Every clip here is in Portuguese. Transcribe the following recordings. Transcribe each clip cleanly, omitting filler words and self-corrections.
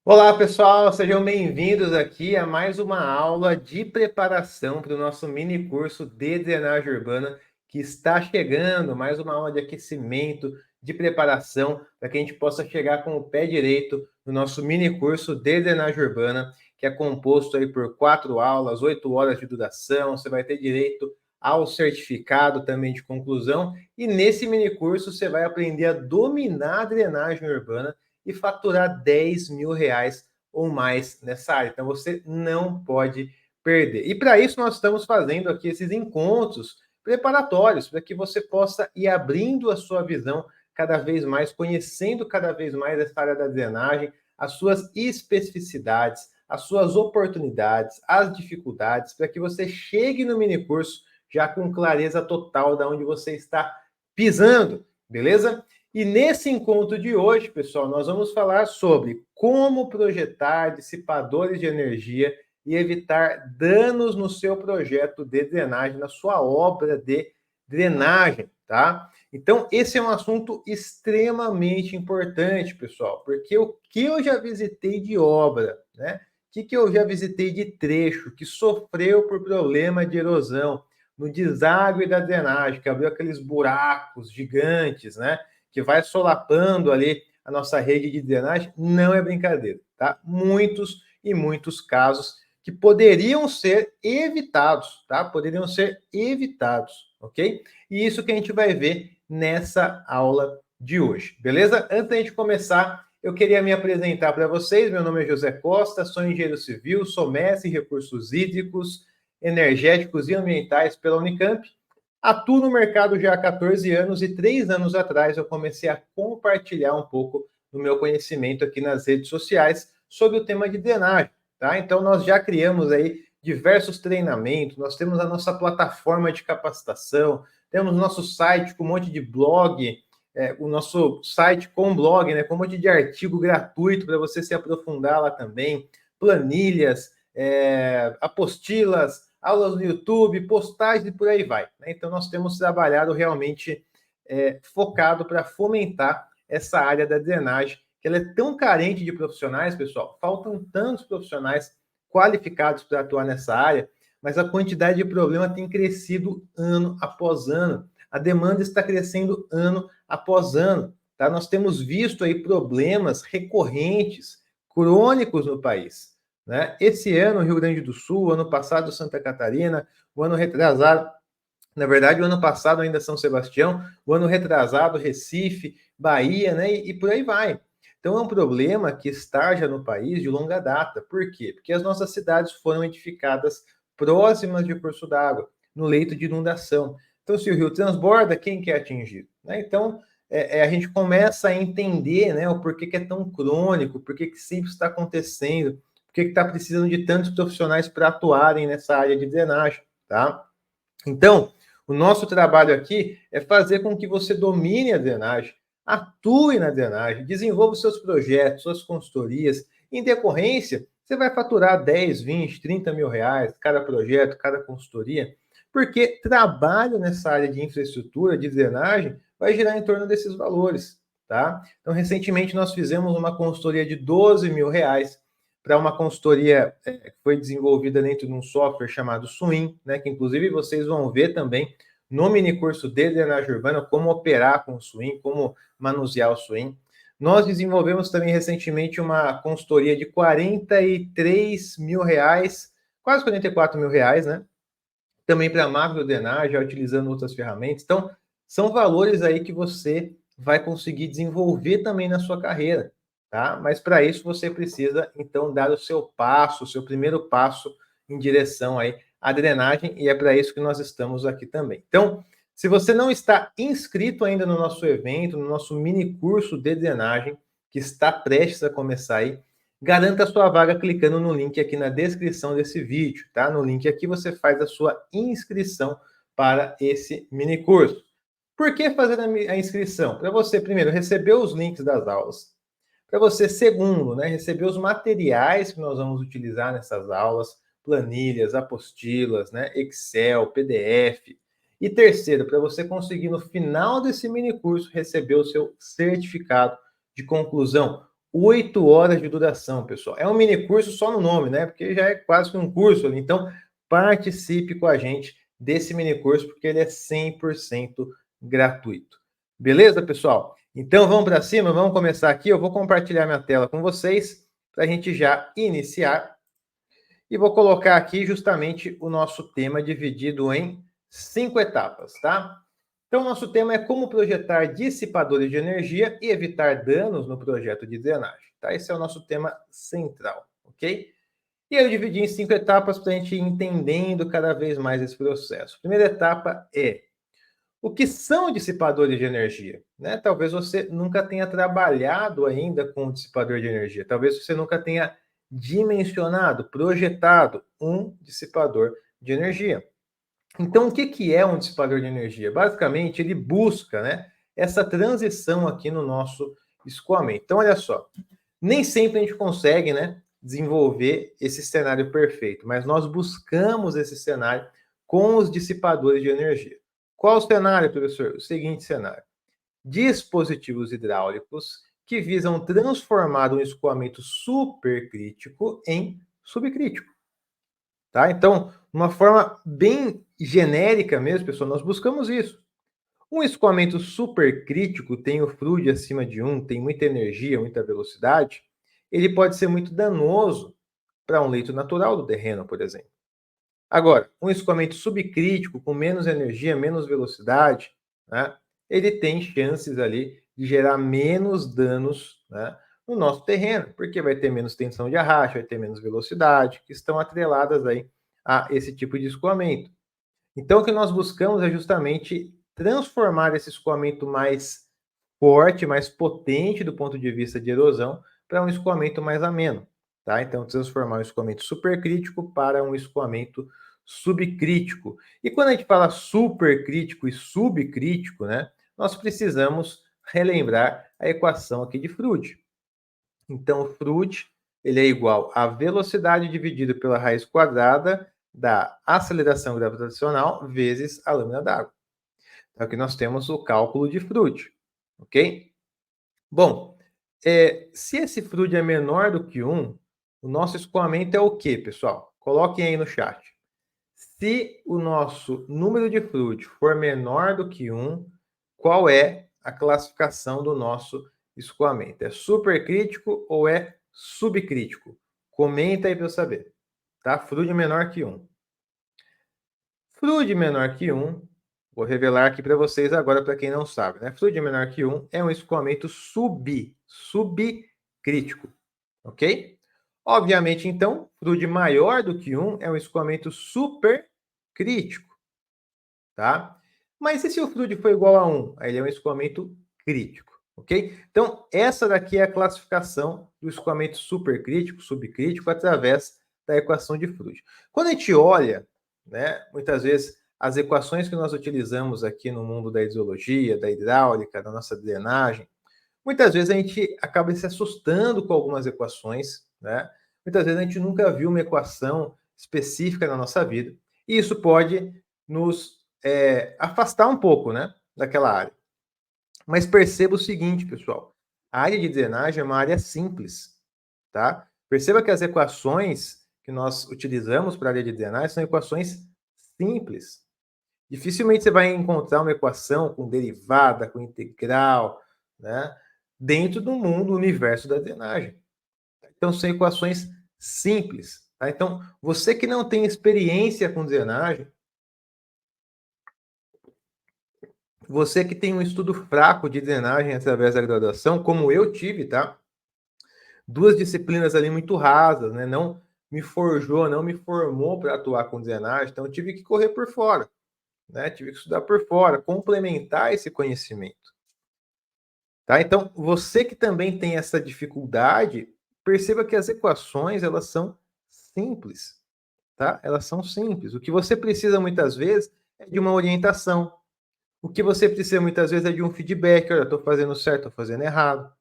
Olá, pessoal, sejam bem-vindos aqui a mais uma aula de preparação para o nosso mini curso de drenagem urbana que está chegando, mais uma aula de aquecimento, de preparação, para que a gente possa chegar com o pé direito no nosso mini curso de drenagem urbana, que é composto aí por 4 aulas, 8 horas de duração. Você vai ter direito ao certificado também de conclusão, e nesse mini curso você vai aprender a dominar a drenagem urbana e faturar 10 mil reais ou mais nessa área. Então você não pode perder. E para isso nós estamos fazendo aqui esses encontros preparatórios, para que você possa ir abrindo a sua visão cada vez mais, conhecendo cada vez mais essa área da drenagem, as suas especificidades, as suas oportunidades, as dificuldades, para que você chegue no mini curso já com clareza total de onde você está pisando, beleza? E nesse encontro de hoje, pessoal, nós vamos falar sobre como projetar dissipadores de energia e evitar danos no seu projeto de drenagem, na sua obra de drenagem, tá? Então, esse é um assunto extremamente importante, pessoal, porque o que eu já visitei de obra, né? O que eu já visitei de trecho que sofreu por problema de erosão no deságue da drenagem, que abriu aqueles buracos gigantes, né? Que vai solapando ali a nossa rede de drenagem, não é brincadeira, tá? Muitos e muitos casos que poderiam ser evitados, tá? Poderiam ser evitados, ok? E isso que a gente vai ver nessa aula de hoje, beleza? Antes da gente começar, eu queria me apresentar para vocês. Meu nome é José Costa, sou engenheiro civil, sou mestre em recursos hídricos, energéticos e ambientais pela Unicamp. Atuo no mercado já há 14 anos e 3 anos atrás eu comecei a compartilhar um pouco do meu conhecimento aqui nas redes sociais sobre o tema de drenagem, tá? Então nós já criamos aí diversos treinamentos, nós temos a nossa plataforma de capacitação, temos nosso site com um monte de blog, o nosso site com blog, né, com um monte de artigo gratuito para você se aprofundar lá também, planilhas, apostilas, aulas no YouTube, postagens e por aí vai, né? Então nós temos trabalhado realmente focado para fomentar essa área da drenagem, que ela é tão carente de profissionais, pessoal, faltam tantos profissionais qualificados para atuar nessa área, mas a quantidade de problema tem crescido ano após ano. A demanda está crescendo ano após ano, tá? Nós temos visto aí problemas recorrentes, crônicos no país, né? Esse ano, Rio Grande do Sul, ano passado, Santa Catarina, o ano retrasado, na verdade, o ano passado ainda São Sebastião, o ano retrasado Recife, Bahia, né? E por aí vai. Então é um problema que está já no país de longa data. Por quê? Porque as nossas cidades foram edificadas próximas de curso d'água, no leito de inundação. Então, se o rio transborda, quem que é atingido? Né? Então, a gente começa a entender, né, o porquê que é tão crônico, por que sempre está acontecendo, por que está precisando de tantos profissionais para atuarem nessa área de drenagem, tá? Então, o nosso trabalho aqui é fazer com que você domine a drenagem, atue na drenagem, desenvolva os seus projetos, suas consultorias. Em decorrência, você vai faturar 10, 20, 30 mil reais cada projeto, cada consultoria, porque trabalho nessa área de infraestrutura, de drenagem, vai girar em torno desses valores, tá? Então, recentemente nós fizemos uma consultoria de 12 mil reais para uma consultoria que foi desenvolvida dentro de um software chamado Swim, né, que inclusive vocês vão ver também no mini curso de drenagem urbana como operar com o Swim, como manusear o Swim. Nós desenvolvemos também recentemente uma consultoria de 43 mil reais, quase 44 mil reais, né? Também para macro drenagem, utilizando outras ferramentas. Então, são valores aí que você vai conseguir desenvolver também na sua carreira, tá? Mas para isso você precisa, então, dar o seu passo, o seu primeiro passo em direção aí à drenagem, e é para isso que nós estamos aqui também. Então, se você não está inscrito ainda no nosso evento, no nosso mini curso de drenagem, que está prestes a começar aí, garanta a sua vaga clicando no link aqui na descrição desse vídeo, tá? No link aqui você faz a sua inscrição para esse mini curso. Por que fazer a inscrição? Para você, primeiro, receber os links das aulas. Para você, segundo, né, receber os materiais que nós vamos utilizar nessas aulas, planilhas, apostilas, né, Excel, PDF. E terceiro, para você conseguir no final desse mini curso receber o seu certificado de conclusão, 8 horas de duração, pessoal. É um mini curso só no nome, né? Porque já é quase que um curso ali. Então, participe com a gente desse mini curso, porque ele é 100% gratuito. Beleza, pessoal? Então, vamos para cima, vamos começar aqui. Eu vou compartilhar minha tela com vocês para a gente já iniciar. E vou colocar aqui justamente o nosso tema dividido em 5 etapas, tá? Então, nosso tema é como projetar dissipadores de energia e evitar danos no projeto de drenagem. Tá? Esse é o nosso tema central, ok? E eu dividi em 5 etapas para a gente ir entendendo cada vez mais esse processo. A primeira etapa é o que são dissipadores de energia? Né? Talvez você nunca tenha trabalhado ainda com um dissipador de energia. Talvez você nunca tenha dimensionado, projetado um dissipador de energia. Então, o que é um dissipador de energia? Basicamente, ele busca, né, essa transição aqui no nosso escoamento. Então, olha só, nem sempre a gente consegue, né, desenvolver esse cenário perfeito, mas nós buscamos esse cenário com os dissipadores de energia. Qual o cenário, professor? O seguinte cenário: dispositivos hidráulicos que visam transformar um escoamento supercrítico em subcrítico. Tá? Então, uma forma bem genérica mesmo, pessoal, nós buscamos isso. Um escoamento supercrítico tem o fluid acima de 1, tem muita energia, muita velocidade, ele pode ser muito danoso para um leito natural do terreno, por exemplo. Agora, um escoamento subcrítico, com menos energia, menos velocidade, né, ele tem chances ali de gerar menos danos, né, no nosso terreno, porque vai ter menos tensão de arrasto, vai ter menos velocidade, que estão atreladas aí a esse tipo de escoamento. Então, o que nós buscamos é justamente transformar esse escoamento mais forte, mais potente do ponto de vista de erosão, para um escoamento mais ameno. Tá? Então, transformar um escoamento supercrítico para um escoamento subcrítico. E quando a gente fala supercrítico e subcrítico, né, nós precisamos relembrar a equação aqui de Froude. Então, o Froude ele é igual a velocidade dividida pela raiz quadrada da aceleração gravitacional vezes a lâmina d'água. Então, aqui nós temos o cálculo de Froude, ok? Bom, se esse Froude é menor do que 1, o nosso escoamento é o quê, pessoal? Coloquem aí no chat. Se o nosso número de Froude for menor do que 1, qual é a classificação do nosso escoamento? É supercrítico ou é subcrítico? Comenta aí para eu saber. Tá? Froude menor que 1. Froude menor que 1, vou revelar aqui para vocês agora, para quem não sabe, né? Froude menor que 1 é um escoamento subcrítico, ok? Obviamente, então, Froude maior do que 1 é um escoamento supercrítico, tá? Mas e se o Froude for igual a 1? Aí ele é um escoamento crítico, ok? Então, essa daqui é a classificação do escoamento supercrítico, subcrítico, através da equação de Froude. Quando a gente olha, né, muitas vezes, as equações que nós utilizamos aqui no mundo da hidrologia, da hidráulica, da nossa drenagem, muitas vezes a gente acaba se assustando com algumas equações, né? Muitas vezes a gente nunca viu uma equação específica na nossa vida, e isso pode nos afastar um pouco, né, daquela área. Mas perceba o seguinte, pessoal: a área de drenagem é uma área simples, tá? Perceba que as equações que nós utilizamos para a área de drenagem são equações simples. Dificilmente você vai encontrar uma equação com derivada, com integral, né, dentro do mundo, universo da drenagem. Então, são equações simples. Tá? Então, você que não tem experiência com drenagem, você que tem um estudo fraco de drenagem através da graduação, como eu tive, tá? Duas disciplinas ali muito rasas, né? Não me forjou, não me formou para atuar com drenagem, então eu tive que correr por fora, né? Tive que estudar por fora, complementar esse conhecimento. Tá? Então, você que também tem essa dificuldade, perceba que as equações, elas são simples, tá? Elas são simples. O que você precisa muitas vezes é de uma orientação. O que você precisa muitas vezes é de um feedback, olha, estou fazendo certo, estou fazendo errado,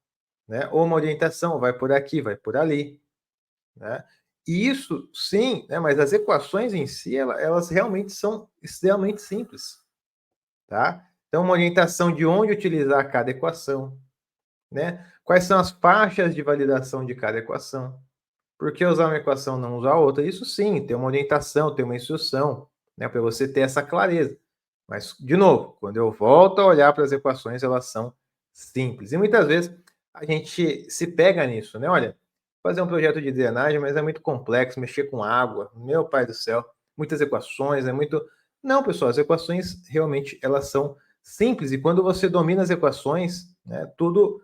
né? Ou uma orientação, vai por aqui, vai por ali, né? E isso, sim, né? Mas as equações em si, elas realmente são extremamente simples, tá? Então, uma orientação de onde utilizar cada equação, né? Quais são as faixas de validação de cada equação? Por que usar uma equação, não usar outra? Isso sim, tem uma orientação, tem uma instrução, né, para você ter essa clareza. Mas, de novo, quando eu volto a olhar para as equações, elas são simples. E muitas vezes a gente se pega nisso, né? Olha, fazer um projeto de drenagem, mas é muito complexo, mexer com água, meu pai do céu, muitas equações, é muito... Não, pessoal, as equações realmente elas são simples, e quando você domina as equações, né, tudo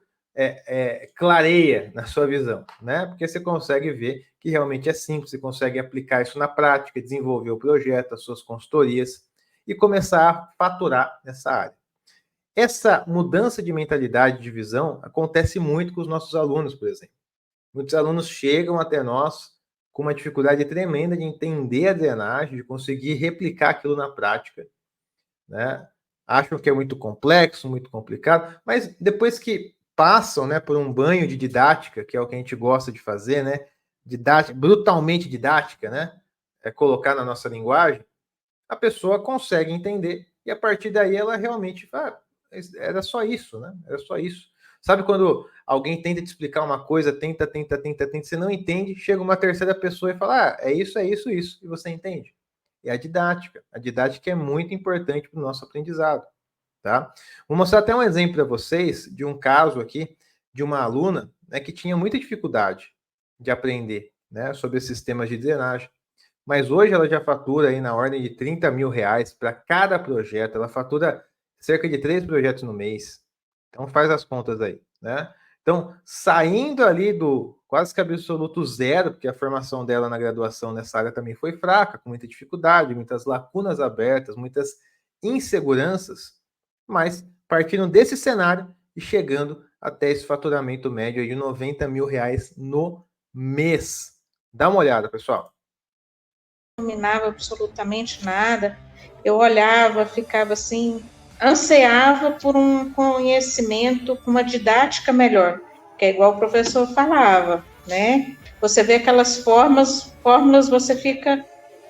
clareia na sua visão, né? Porque você consegue ver que realmente é simples, você consegue aplicar isso na prática, desenvolver o projeto, as suas consultorias e começar a faturar nessa área. Essa mudança de mentalidade, de visão, acontece muito com os nossos alunos, por exemplo. Muitos alunos chegam até nós com uma dificuldade tremenda de entender a drenagem, de conseguir replicar aquilo na prática, né? Acham que é muito complexo, muito complicado, mas depois que passam, né, por um banho de didática, que é o que a gente gosta de fazer, né, didática, brutalmente didática, né, é colocar na nossa linguagem, a pessoa consegue entender e a partir daí ela realmente fala, era só isso, né? Era só isso. Sabe quando alguém tenta te explicar uma coisa, tenta, você não entende, chega uma terceira pessoa e fala, ah, é isso, e você entende. É a didática. A didática é muito importante para o nosso aprendizado, tá? Vou mostrar até um exemplo para vocês de um caso aqui de uma aluna, né, que tinha muita dificuldade de aprender, né, sobre sistemas de drenagem. Mas hoje ela já fatura aí na ordem de 30 mil reais para cada projeto. Ela fatura cerca de 3 projetos no mês. Então faz as contas aí, né? Então, saindo ali do quase que absoluto zero, porque a formação dela na graduação nessa área também foi fraca, com muita dificuldade, muitas lacunas abertas, muitas inseguranças, mas partindo desse cenário e chegando até esse faturamento médio de 90 mil reais no mês. Dá uma olhada, pessoal. Não dominava absolutamente nada. Eu olhava, ficava assim, ansiava por um conhecimento, uma didática melhor, que é igual o professor falava, né? Você vê aquelas fórmulas você fica,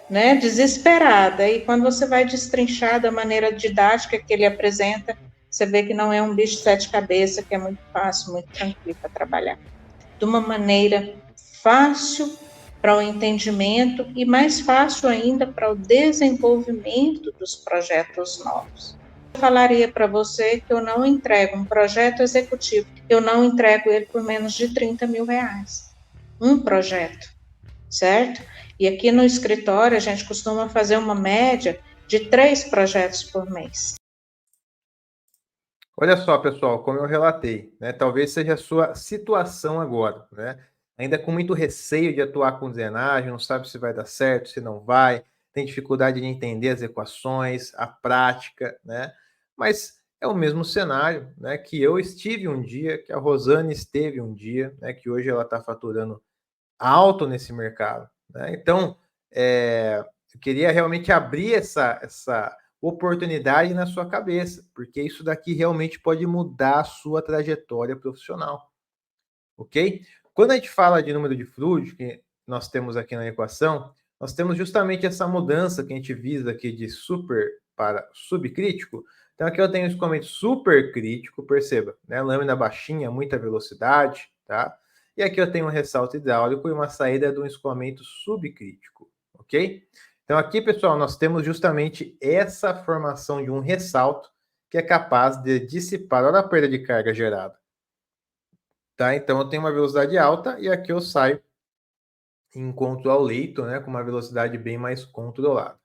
né, desesperada. E quando você vai destrinchar da maneira didática que ele apresenta, você vê que não é um bicho de sete cabeças, que é muito fácil, muito tranquilo para trabalhar. De uma maneira fácil para o entendimento e mais fácil ainda para o desenvolvimento dos projetos novos. Eu falaria para você que eu não entrego um projeto executivo, eu não entrego ele por menos de 30 mil reais. Um projeto, certo? E aqui no escritório a gente costuma fazer uma média de 3 projetos por mês. Olha só, pessoal, como eu relatei, né? Talvez seja a sua situação agora, né? Ainda com muito receio de atuar com drenagem, não sabe se vai dar certo, se não vai, tem dificuldade de entender as equações, a prática, né? Mas é o mesmo cenário, né? Que eu estive um dia, que a Rosane esteve um dia, né? Que hoje ela está faturando alto nesse mercado, né? Então, eu queria realmente abrir essa oportunidade na sua cabeça, porque isso daqui realmente pode mudar a sua trajetória profissional, ok? Quando a gente fala de número de fluidos, que nós temos aqui na equação, nós temos justamente essa mudança que a gente visa aqui de super para subcrítico. Então aqui eu tenho o escoamento supercrítico, perceba, né? Lâmina baixinha, muita velocidade, tá? E aqui eu tenho um ressalto hidráulico e uma saída de um escoamento subcrítico, ok? Então aqui, pessoal, nós temos justamente essa formação de um ressalto que é capaz de dissipar, olha a perda de carga gerada. Tá? Então eu tenho uma velocidade alta e aqui eu saio em encontro ao leito, né, com uma velocidade bem mais controlada.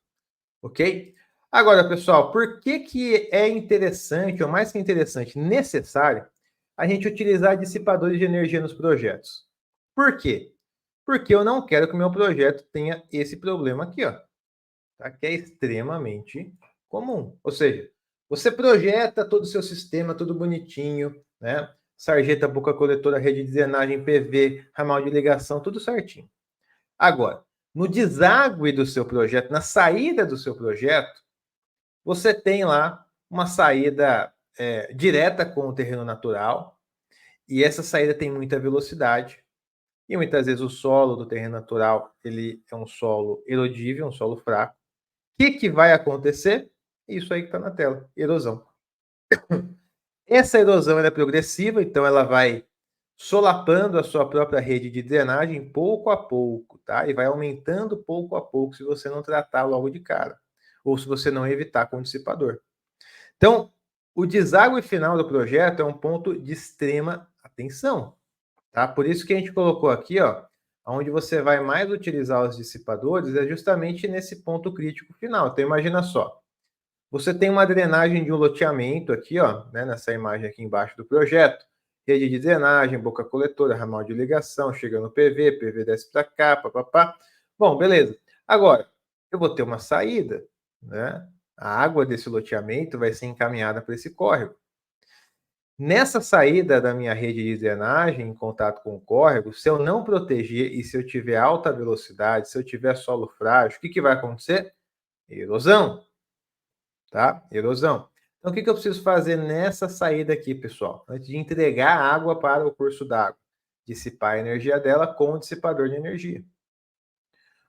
Ok? Agora, pessoal, por que, que é interessante, ou mais que interessante, necessário, a gente utilizar dissipadores de energia nos projetos? Por quê? Porque eu não quero que o meu projeto tenha esse problema aqui, ó, tá? Que é extremamente comum. Ou seja, você projeta todo o seu sistema, tudo bonitinho, né? Sarjeta, boca coletora, rede de drenagem, PV, ramal de ligação, tudo certinho. Agora, no deságue do seu projeto, na saída do seu projeto, você tem lá uma saída direta com o terreno natural, e essa saída tem muita velocidade, e muitas vezes o solo do terreno natural ele é um solo erodível, um solo fraco. O que vai acontecer? Isso aí que está na tela, erosão. Essa erosão é progressiva, então ela vai solapando a sua própria rede de drenagem pouco a pouco, tá? E vai aumentando pouco a pouco se você não tratar logo de cara, ou se você não evitar com o dissipador. Então, o deságue final do projeto é um ponto de extrema atenção, tá? Por isso que a gente colocou aqui, ó, onde você vai mais utilizar os dissipadores é justamente nesse ponto crítico final. Então, imagina só, você tem uma drenagem de um loteamento aqui, ó, né, nessa imagem aqui embaixo do projeto, rede de drenagem, boca coletora, ramal de ligação, chega no PV, PV desce para cá, papapá. Bom, beleza. Agora, eu vou ter uma saída, né? A água desse loteamento vai ser encaminhada para esse córrego. Nessa saída da minha rede de drenagem, em contato com o córrego, se eu não proteger e se eu tiver alta velocidade, se eu tiver solo frágil, o que vai acontecer? Erosão, tá? Erosão. Então, o que eu preciso fazer nessa saída aqui, pessoal? Antes de entregar a água para o curso d'água, dissipar a energia dela com o dissipador de energia.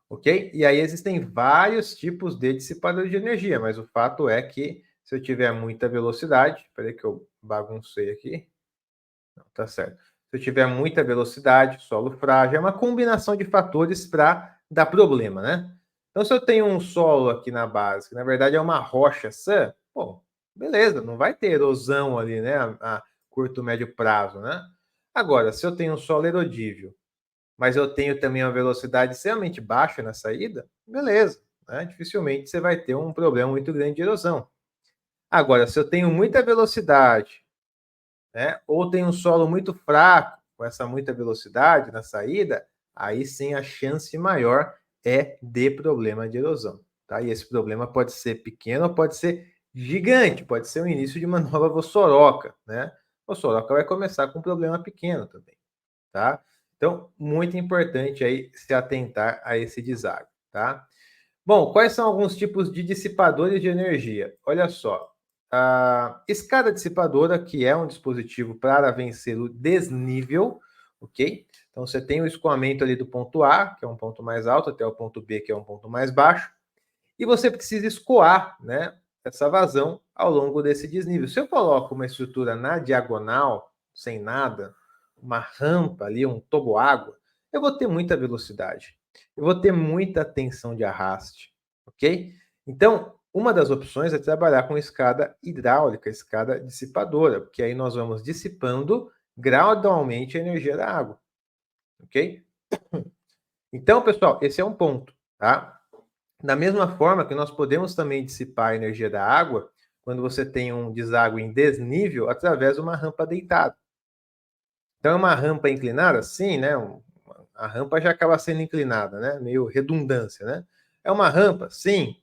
Ok? E aí existem vários tipos de dissipador de energia, mas o fato é que se eu tiver muita velocidade, peraí que eu baguncei aqui, não, tá certo. Se eu tiver muita velocidade, solo frágil, é uma combinação de fatores para dar problema, né? Então, se eu tenho um solo aqui na base, que na verdade é uma rocha sã, bom, beleza, não vai ter erosão ali, né, a curto, médio prazo, né? Agora, se eu tenho um solo erodível, mas eu tenho também uma velocidade extremamente baixa na saída, beleza, né? Dificilmente você vai ter um problema muito grande de erosão. Agora, se eu tenho muita velocidade, né, ou tenho um solo muito fraco, com essa muita velocidade na saída, aí sim a chance maior é de problema de erosão. Tá? E esse problema pode ser pequeno ou pode ser gigante, pode ser o início de uma nova vossoroca. Né? A vossoroca vai começar com um problema pequeno também. Tá? Então, muito importante aí se atentar a esse deságua. Tá? Bom, quais são alguns tipos de dissipadores de energia? Olha só, a escada dissipadora, que é um dispositivo para vencer o desnível, ok? Então, você tem o escoamento ali do ponto A, que é um ponto mais alto, até o ponto B, que é um ponto mais baixo, e você precisa escoar, né, essa vazão ao longo desse desnível. Se eu coloco uma estrutura na diagonal, sem nada, uma rampa ali, um toboágua, eu vou ter muita velocidade. Eu vou ter muita tensão de arraste, ok? Então, uma das opções é trabalhar com escada hidráulica, escada dissipadora, porque aí nós vamos dissipando gradualmente a energia da água, ok? Então, pessoal, esse é um ponto, tá? Da mesma forma que nós podemos também dissipar a energia da água quando você tem um deságue em desnível através de uma rampa deitada. Então, é uma rampa inclinada? Sim, né? A rampa já acaba sendo inclinada, né? Meio redundância, né? É uma rampa? Sim,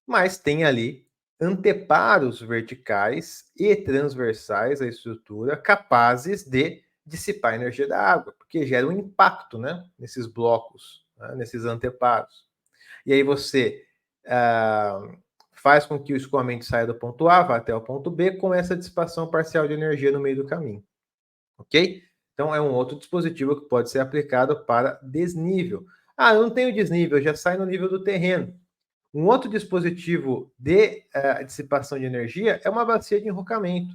mas tem ali anteparos verticais e transversais à estrutura capazes de dissipar a energia da água, porque gera um impacto, né? Nesses blocos, né? Nesses anteparos. E aí você faz com que o escoamento saia do ponto A, vá até o ponto B, com essa dissipação parcial de energia no meio do caminho. Ok? Então, é um outro dispositivo que pode ser aplicado para desnível. Ah, eu não tenho desnível, já sai no nível do terreno. Um outro dispositivo de dissipação de energia é uma bacia de enrocamento.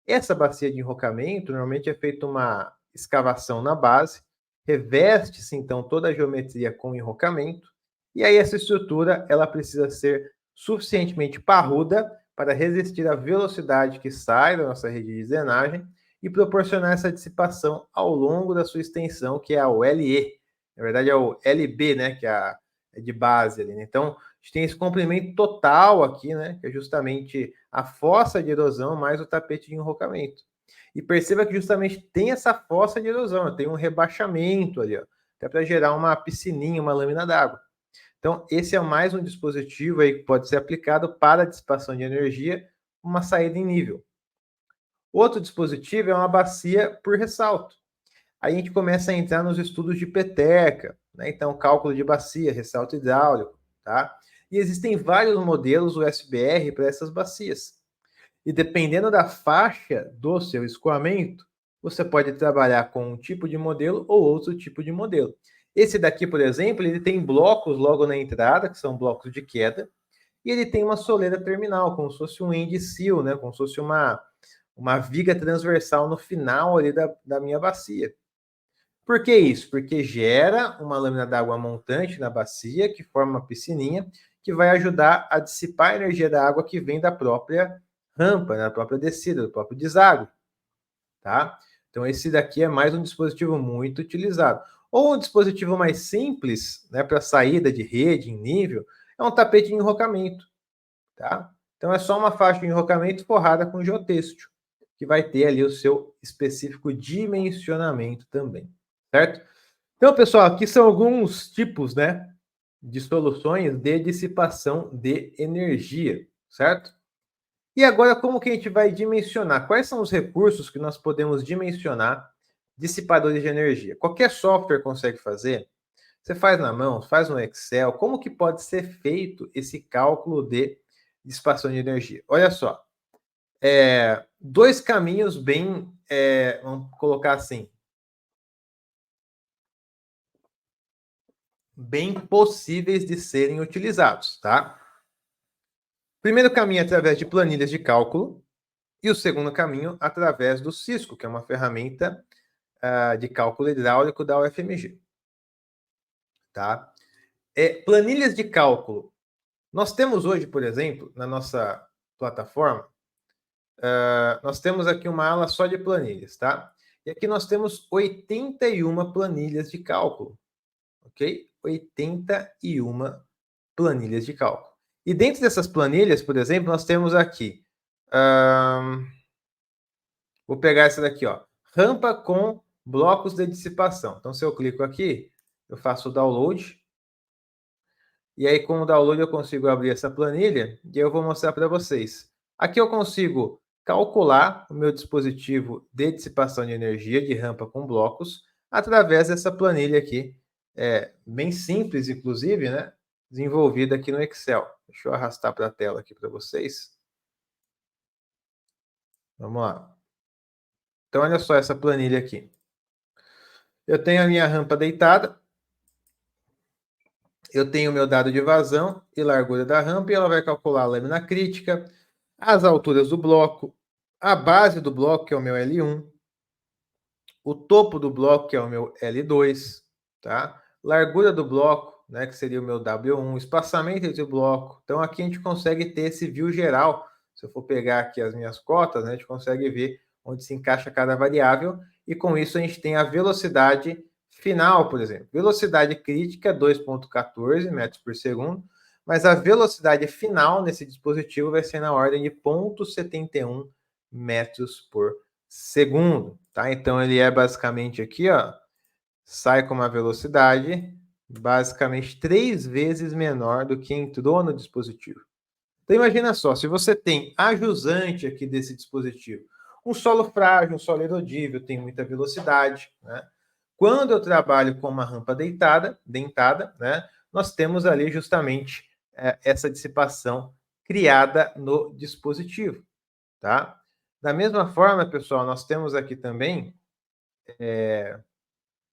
Essa bacia de enrocamento, normalmente é feita uma escavação na base, reveste-se então toda a geometria com enrocamento, e aí essa estrutura ela precisa ser suficientemente parruda para resistir à velocidade que sai da nossa rede de drenagem e proporcionar essa dissipação ao longo da sua extensão, que é o LE. Na verdade, é o LB, né, que é de base ali. Então, a gente tem esse comprimento total aqui, né, que é justamente a fossa de erosão mais o tapete de enrocamento. E perceba que justamente tem essa fossa de erosão, tem um rebaixamento ali, ó, até para gerar uma piscininha, uma lâmina d'água. Então, esse é mais um dispositivo aí que pode ser aplicado para a dissipação de energia, uma saída em nível. Outro dispositivo é uma bacia por ressalto. Aí a gente começa a entrar nos estudos de peteca, né? Então, cálculo de bacia, ressalto hidráulico, tá? E existem vários modelos USBR para essas bacias. E dependendo da faixa do seu escoamento, você pode trabalhar com um tipo de modelo ou outro tipo de modelo. Esse daqui, por exemplo, ele tem blocos logo na entrada, que são blocos de queda, e ele tem uma soleira terminal, como se fosse um end seal, né? Como se fosse uma viga transversal no final ali da minha bacia. Por que isso? Porque gera uma lâmina d'água montante na bacia, que forma uma piscininha, que vai ajudar a dissipar a energia da água que vem da própria rampa, da própria descida, do próprio deságua, tá? Então, esse daqui é mais um dispositivo muito utilizado. Ou um dispositivo mais simples, né, para saída de rede em nível, é um tapete de enrocamento, tá? Então, é só uma faixa de enrocamento forrada com geotêxtil, que vai ter ali o seu específico dimensionamento também, certo? Então, pessoal, aqui são alguns tipos, né, de soluções de dissipação de energia, certo? E agora, como que a gente vai dimensionar? Quais são os recursos que nós podemos dimensionar dissipadores de energia? Qualquer software consegue fazer? Você faz na mão, faz no Excel. Como que pode ser feito esse cálculo de dissipação de energia? Olha só, dois caminhos bem, vamos colocar assim, bem possíveis de serem utilizados, tá? Primeiro caminho é através de planilhas de cálculo e o segundo caminho através do Cisco, que é uma ferramenta de cálculo hidráulico da UFMG. Tá? Planilhas de cálculo. Nós temos hoje, por exemplo, na nossa plataforma, nós temos aqui uma ala só de planilhas, tá? E aqui nós temos 81 planilhas de cálculo, ok? 81 planilhas de cálculo. E dentro dessas planilhas, por exemplo, nós temos aqui, vou pegar essa daqui, ó, rampa com blocos de dissipação. Então, se eu clico aqui, eu faço o download, e aí com o download eu consigo abrir essa planilha, e eu vou mostrar para vocês. Aqui eu consigo calcular o meu dispositivo de dissipação de energia de rampa com blocos, através dessa planilha aqui, bem simples, inclusive, né? Desenvolvida aqui no Excel. Deixa eu arrastar para a tela aqui para vocês. Vamos lá. Então, olha só essa planilha aqui. Eu tenho a minha rampa deitada. Eu tenho o meu dado de vazão e largura da rampa, e ela vai calcular a lâmina crítica, as alturas do bloco, a base do bloco, que é o meu L1, o topo do bloco, que é o meu L2, tá? Largura do bloco, né, que seria o meu W1, espaçamento entre o bloco. Então, aqui a gente consegue ter esse view geral. Se eu for pegar aqui as minhas cotas, né, a gente consegue ver onde se encaixa cada variável, e com isso a gente tem a velocidade final, por exemplo. Velocidade crítica, 2,14 metros por segundo, mas a velocidade final nesse dispositivo vai ser na ordem de 0,71 metros por segundo, tá? Então, ele é basicamente aqui, ó, sai com uma velocidade basicamente 3 vezes menor do que entrou no dispositivo. Então, imagina só, se você tem a jusante aqui desse dispositivo, um solo frágil, um solo erodível, tem muita velocidade, né? Quando eu trabalho com uma rampa dentada, né, nós temos ali justamente essa dissipação criada no dispositivo, tá? Da mesma forma, pessoal, nós temos aqui também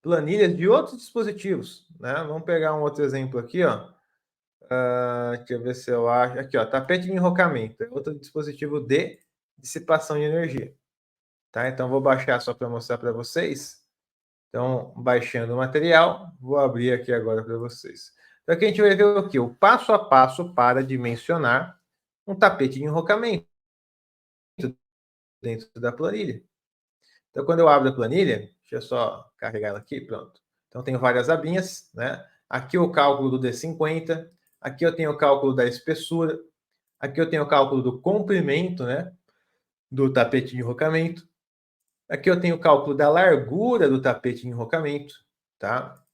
planilhas de outros dispositivos, né? Vamos pegar um outro exemplo aqui, ó. Deixa eu ver se eu acho. Aqui, ó, tapete de enrocamento. É outro dispositivo de dissipação de energia. Tá? Então, vou baixar só para mostrar para vocês. Então, baixando o material, vou abrir aqui agora para vocês. Então, aqui a gente vai ver o quê? O passo a passo para dimensionar um tapete de enrocamento dentro da planilha. Então, quando eu abro a planilha, deixa eu só carregar ela aqui, pronto. Então, tenho várias abinhas, né? Aqui o cálculo do D50, aqui eu tenho o cálculo da espessura, aqui eu tenho o cálculo do comprimento, né? Do tapete de enrocamento. Aqui eu tenho o cálculo da largura do tapete de enrocamento, tá?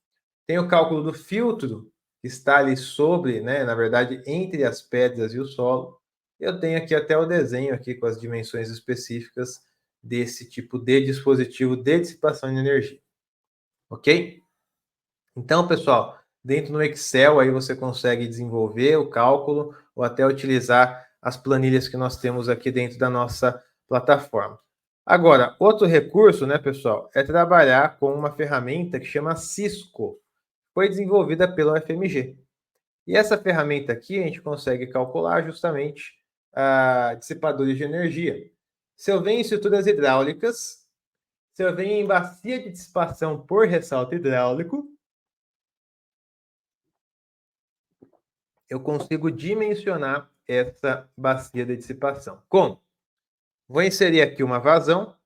Tem o cálculo do filtro, que está ali sobre, né? Na verdade, entre as pedras e o solo. Eu tenho aqui até o desenho aqui com as dimensões específicas desse tipo de dispositivo de dissipação de energia. Ok? Então, pessoal, dentro do Excel aí você consegue desenvolver o cálculo ou até utilizar as planilhas que nós temos aqui dentro da nossa plataforma. Agora, outro recurso, né, pessoal, é trabalhar com uma ferramenta que chama Cisco. Foi desenvolvida pela UFMG. E essa ferramenta aqui a gente consegue calcular justamente dissipadores de energia. Se eu venho em estruturas hidráulicas, se eu venho em bacia de dissipação por ressalto hidráulico, eu consigo dimensionar essa bacia de dissipação. Como? Vou inserir aqui uma vazão,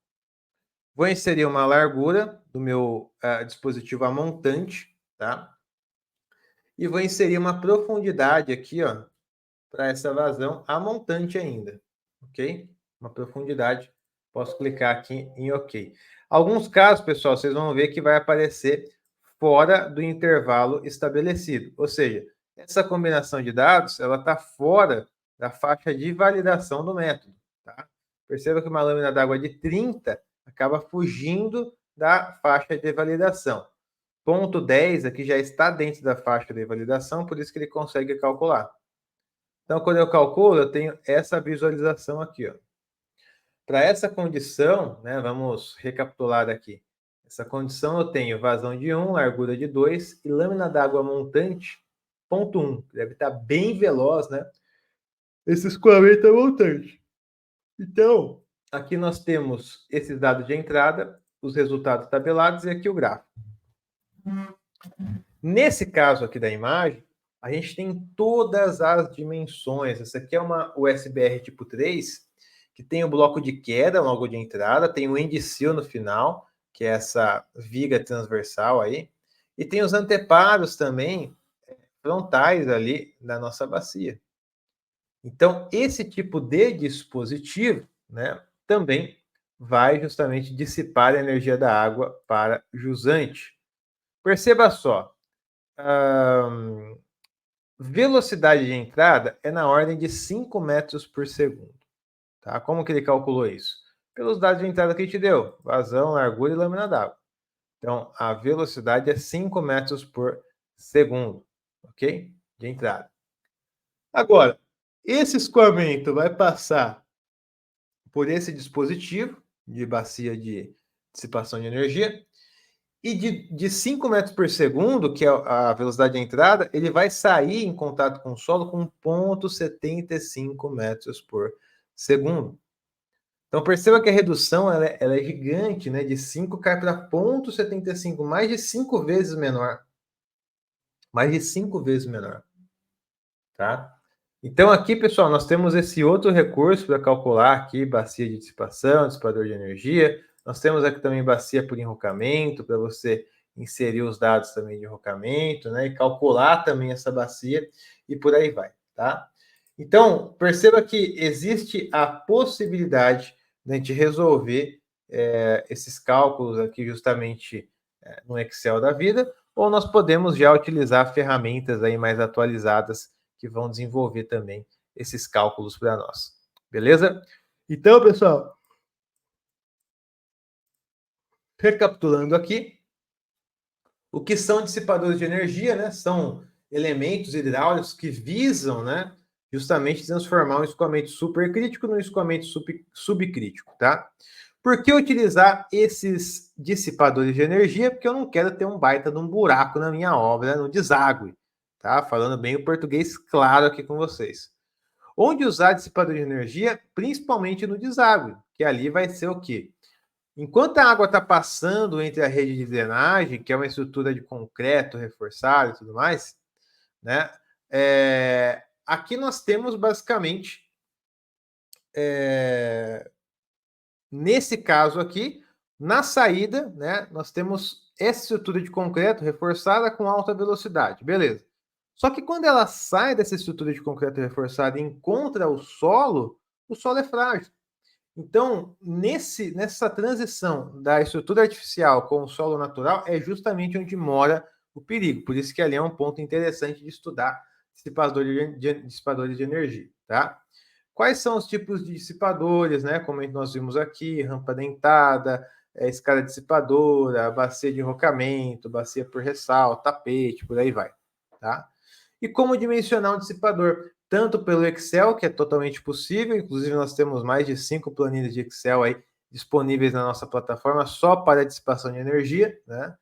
vou inserir uma largura do meu dispositivo amontante, tá? E vou inserir uma profundidade aqui, ó, para essa vazão amontante ainda, ok? Uma profundidade, posso clicar aqui em OK. Alguns casos, pessoal, vocês vão ver que vai aparecer fora do intervalo estabelecido, ou seja, essa combinação de dados, ela está fora da faixa de validação do método, tá? Perceba que uma lâmina d'água de 30 acaba fugindo da faixa de validação. Ponto 10 aqui já está dentro da faixa de validação, por isso que ele consegue calcular. Então, quando eu calculo, eu tenho essa visualização aqui, ó. Para essa condição, né, vamos recapitular aqui. Essa condição eu tenho vazão de 1, largura de 2 e lâmina d'água montante, ponto 1. Deve estar bem veloz, né? Esse escoamento é montante. Então, aqui nós temos esses dados de entrada, os resultados tabelados e aqui o gráfico. Nesse caso aqui da imagem, a gente tem todas as dimensões. Essa aqui é uma USBR tipo 3, que tem o bloco de queda logo de entrada, tem o end-seal no final, que é essa viga transversal aí, e tem os anteparos também frontais ali na nossa bacia. Então, esse tipo de dispositivo, né, também vai justamente dissipar a energia da água para jusante. Perceba só, velocidade de entrada é na ordem de 5 metros por segundo. Tá? Como que ele calculou isso? Pelos dados de entrada que ele te deu, vazão, largura e lâmina d'água. Então, a velocidade é 5 metros por segundo, ok? De entrada. Agora, esse escoamento vai passar por esse dispositivo de bacia de dissipação de energia e de 5 metros por segundo, que é a velocidade de entrada, ele vai sair em contato com o solo com 0,75 metros por segundo. Então, perceba que a redução ela é gigante, né? De 5 cai para 0,75, mais de 5 vezes menor. Mais de 5 vezes menor. Tá? Então, aqui, pessoal, nós temos esse outro recurso para calcular aqui bacia de dissipação, dissipador de energia. Nós temos aqui também bacia por enrocamento, para você inserir os dados também de enrocamento, né? E calcular também essa bacia e por aí vai, tá? Então, perceba que existe a possibilidade de a gente resolver esses cálculos aqui justamente no Excel da vida, ou nós podemos já utilizar ferramentas aí mais atualizadas que vão desenvolver também esses cálculos para nós. Beleza? Então, pessoal, recapitulando aqui, o que são dissipadores de energia, né? São elementos hidráulicos que visam, né, justamente transformar um escoamento supercrítico num escoamento subcrítico, tá? Por que utilizar esses dissipadores de energia? Porque eu não quero ter um baita de um buraco na minha obra, no deságue, tá? Falando bem o português claro aqui com vocês. Onde usar dissipador de energia? Principalmente no deságue, que ali vai ser o quê? Enquanto a água está passando entre a rede de drenagem, que é uma estrutura de concreto reforçado e tudo mais, né? Aqui nós temos basicamente, nesse caso aqui, na saída, né? Nós temos essa estrutura de concreto reforçada com alta velocidade, beleza? Só que quando ela sai dessa estrutura de concreto reforçada e encontra o solo é frágil. Então, nessa transição da estrutura artificial com o solo natural, é justamente onde mora o perigo. Por isso que ali é um ponto interessante de estudar dissipadores de energia, tá? Quais são os tipos de dissipadores, né? Como nós vimos aqui, rampa dentada, escada dissipadora, bacia de enrocamento, bacia por ressalto, tapete, por aí vai, tá? E como dimensionar um dissipador? Tanto pelo Excel, que é totalmente possível, inclusive nós temos mais de 5 planilhas de Excel aí disponíveis na nossa plataforma só para a dissipação de energia, né?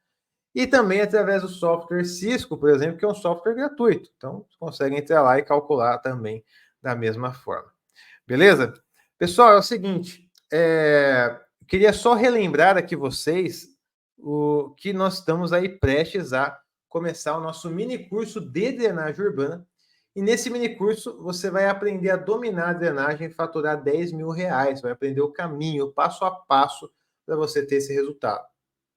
E também através do software Cisco, por exemplo, que é um software gratuito. Então, você consegue entrar lá e calcular também da mesma forma. Beleza? Pessoal, é o seguinte, queria só relembrar aqui vocês o que nós estamos aí prestes a começar o nosso mini curso de drenagem urbana. E nesse mini curso você vai aprender a dominar a drenagem e faturar R$10.000. Vai aprender o caminho, passo a passo, para você ter esse resultado,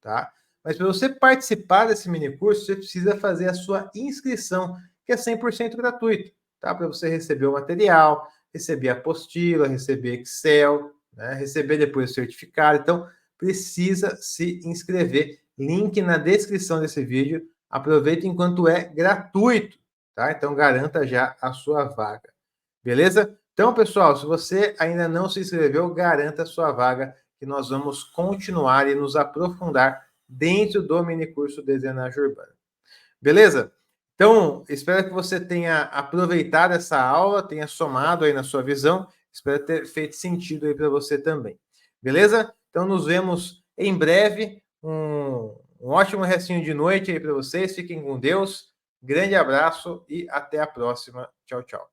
tá? Mas para você participar desse mini curso, você precisa fazer a sua inscrição, que é 100% gratuito, tá? Para você receber o material, receber a apostila, receber Excel, né? Receber depois o certificado. Então, precisa se inscrever. Link na descrição desse vídeo. Aproveita enquanto é gratuito, tá? Então, garanta já a sua vaga. Beleza? Então, pessoal, se você ainda não se inscreveu, garanta a sua vaga, que nós vamos continuar e nos aprofundar dentro do minicurso de drenagem urbana. Beleza? Então, espero que você tenha aproveitado essa aula, tenha somado aí na sua visão. Espero ter feito sentido aí para você também. Beleza? Então, nos vemos em breve. Um ótimo restinho de noite aí para vocês. Fiquem com Deus. Grande abraço e até a próxima. Tchau, tchau.